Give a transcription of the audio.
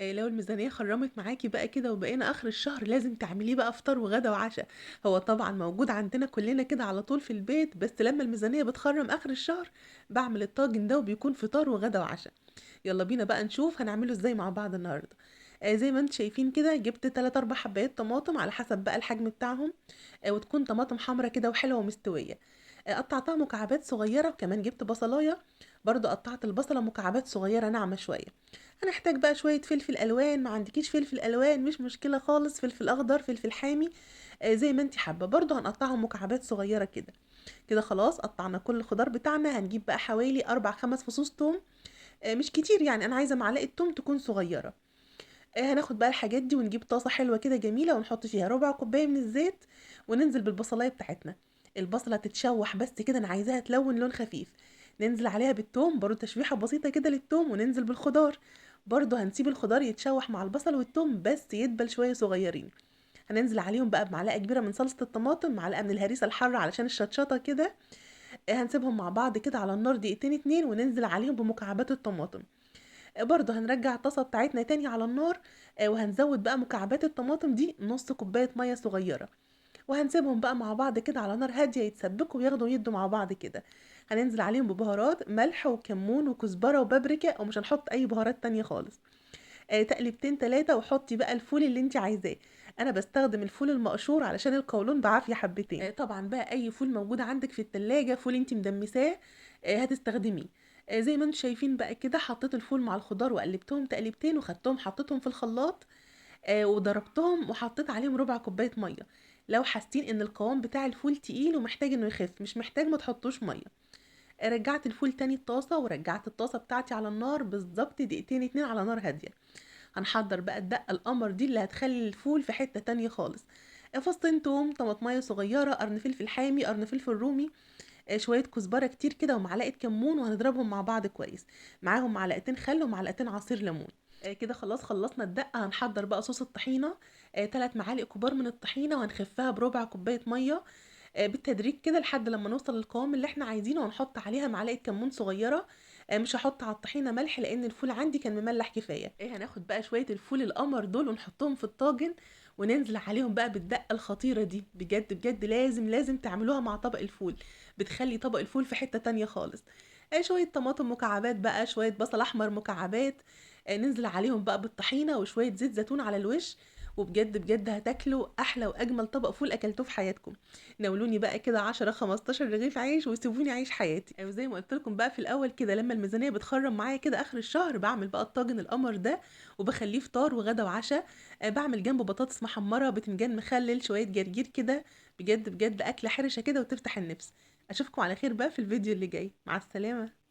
لو الميزانية خرّمِت معاكِ بقى كده وبقينا آخر الشهر، لازم تعمليه بقى فطار وغدا وعشا. هو طبعًا موجود عندنا كلّنا كده على طول في البيت، بس لمّا الميزانية بتخرّم آخر الشهر، باعمل الطاجن ده وبيكون فطار وغدا وعشا. يالّا بينا بقى نشوف هنعمله إزاي مع بعض النهارده. زي ما أنتم شايفين كده جِبت 3، 4 حبّايات طماطم على حسب بقى الحجم بتاعهم، وتكون طماطم حمرا كده وحلوة ومستوية. قطّعتها مكعبات صغيّرة، وكمان جِبت بصلاية برضه قطّعت البصلة مكعبات صغيّرة ناعمة شوية. هنحتاج بقى شوية فلفل ألوان، ما عندكيش فلفل ألوان مش مشكلة خالص، فلفل أخضر، فلفل حامي، زي ما أنتِ حابة، برضه هنقطّعهم مكعبات صغيّرة كده. كده خلاص قطّعنا كل الخضار بتاعنا، هنجيب بقى حوالي 4، 5 فصوص توم، مش كتير يعني أنا عايزة معلقة توم تكون صغيّرة. هناخد بقى الحاجات دي ونجيب طاسة حلوة كده جميلة ونحط فيها ربع كوباية من الزيت، وننزل بالبصلاية بتاعتنا. البصلة تتشوح بس كده، أنا عايزاها تلون لون خفيف. ننزل عليها بالتوم برضه تشويحة بسيطة كده للتوم، وننزل بالخضار. برضه هنسيب الخضار يتشوح مع البصل والتوم بس يدبل شوية صغيرين. هننزل عليهم بقى بمعلقة كبيرة من صلصة الطماطم، معلقة من الهريسة الحارة علشان الشطشطة كده. هنسيبهم مع بعض كده على النار دقيقتين 2 وننزل عليهم بمكعبات الطماطم. برضه هنرجّع الطاسة بتاعتنا تاني على النار، وهنزوّد بقى مكعبات الطماطم دي نُص كوباية مَيّة صغيّرة، وهنسيبهم بقى مع بعض كده على نار هادية يتسبّكوا وياخدوا ويدّوا مع بعض كده. هننزل عليهم ببهارات ملح وكمون وكزبرة وبابريكا، ومش هنحط أي بهارات تانية خالص. تقليبتين 3 وحطّي بقى الفول اللي أنتِ عايزاه. أنا باستخدم الفول المقشور علشان القولون بعافية حبّتين. طبعًا بقى أي فول موجود عندِك في التلاجة، فول أنتِ مدمّساه، هتستخدميه. زي ما أنتم شايفين بقى كده حطّيت الفول مع الخضار وقلّبتهم تقليبتين وخدتهم حطّيتهم في الخلاط، وضربتهم وحطّيت عليهم ربع كوباية مَيّة. لو حاسين إن القوام بتاع الفول تقيل ومحتاج إنه يخف، مش محتاج ما تحطّوش مَيّة. رجّعت الفول تاني الطاسة ورجّعت الطاسة بتاعتي على النار بالضبط دقيقتين 2 على نار هادية. هنحضّر بقى الدقة القمر دي اللي هتخلّي الفول في حتّة تانية خالص. فصين توم، طماطماية صغيّرة، قرن فلفل حامي، قرن فلفل رومي، شوية كزبرة كتير كده ومعلقة كمون، وهنضربهم مع بعض كويس. معاهم معلقتين خل ومعلقتين عصير ليمون. كده خلاص خلّصنا الدقة، هنحضّر بقى صوص الطحينة. 3 معالق كبار من الطحينة وهنخفّها بربع كوباية مَيّة، بالتدريج كده لحد لمّا نوصل للقوام اللي إحنا عايزينه، وهنحط عليها معلقة كمون صغيّرة. مش هاحط على الطحينة ملح لإن الفول عندي كان مملّح كفاية. هناخد بقى شوية الفول القمر دول ونحطهم في الطاجن، وننزل عليهم بقى بالدقة الخطيرة دي. بجد، بجد لازم، لازم تعملوها مع طبق الفول، بتخلّي طبق الفول في حتة تانية خالص. شوية طماطم مكعبات بقى، شوية بصل أحمر مكعبات، ننزل عليهم بقى بالطحينة وشوية زيت زيتون على الوش. وبجد، بجد هتاكلوا أحلى وأجمل طبق فول أكلتوه في حياتكم. ناولوني بقى كده 10، 15 رغيف عيش وسيبوني أعيش حياتي. وزي ما قُلت لكم بقى في الأول كده لمّا الميزانية بتخرّم معايا كده آخر الشهر، باعمل بقى الطاجن القمر ده وباخلّيه فطار وغدا وعشا. باعمل جنبه بطاطس محمّرة، بتنجان مخلِّل، شوية جرجير كده. بجد، بجد أكلة حرشة كده وتفتح النِفس. أشوفكم على خير بقى في الفيديو اللي جاي، مع السلامة.